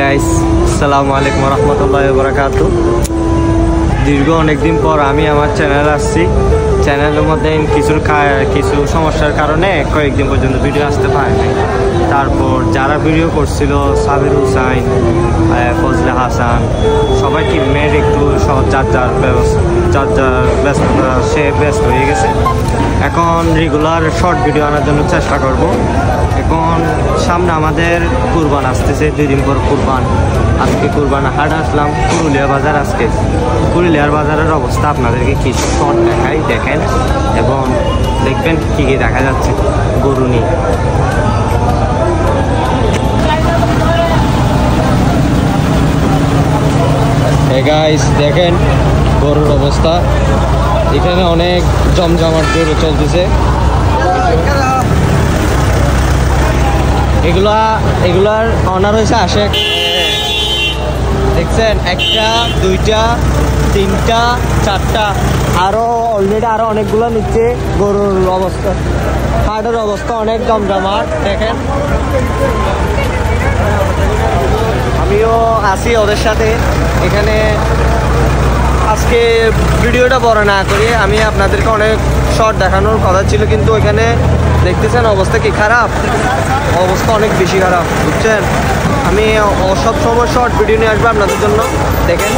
Guys, আসসালামু আলাইকুম রহমতুল্লাহি ওয়া বারাকাতুহু। দীর্ঘ অনেকদিন পর আমি আমার চ্যানেলে আসছি। চ্যানেলের মধ্যে কিছু সমস্যার কারণে কয়েকদিন পর্যন্ত ভিডিও আসতে পারেনি। তারপর যারা ভিডিও করছিল সাবির হুসাইন, ফজলে হাসান, সবাই টিমমেট একটু যার ব্যস্ততা সে ব্যস্ত হয়ে গেছে। এখন রেগুলার শর্ট ভিডিও আনার জন্য চেষ্টা করব। এখন সামনে আমাদের কুরবান আসতেছে, 2 দিন পর কুরবান। আজকে কুরবান হাট আসলাম পুরুলিয়া বাজার। আজকে পুরুলিয়ার বাজারের অবস্থা আপনাদেরকে কিছু শর্ট দেখাই, দেখেন এবং দেখবেন কী কী দেখা যাচ্ছে গরু নিয়ে। গাইস দেখেন গরুর অবস্থা, এখানে অনেক জমজমাট গরু চলতেছে। এগুলার অনার হয়েছে আশেক, দেখছেন 1টা 2টা 3টা 4টা, আরো অলরেডি আরো অনেকগুলো নিচ্ছে। গরুর অবস্থা, হাটের অবস্থা অনেক জমজমাট দেখেন। আমিও আছি ওদের সাথে এখানে। আজকে ভিডিওটা বড় না করি, আমি আপনাদেরকে অনেক শর্ট দেখানোর কথা ছিল, কিন্তু ওইখানে দেখতেছেন অবস্থা কি খারাপ, অবস্থা অনেক বেশি খারাপ, বুঝছেন। আমি সব সময় শর্ট ভিডিও নিয়ে আসবো আপনাদের জন্য, দেখেন।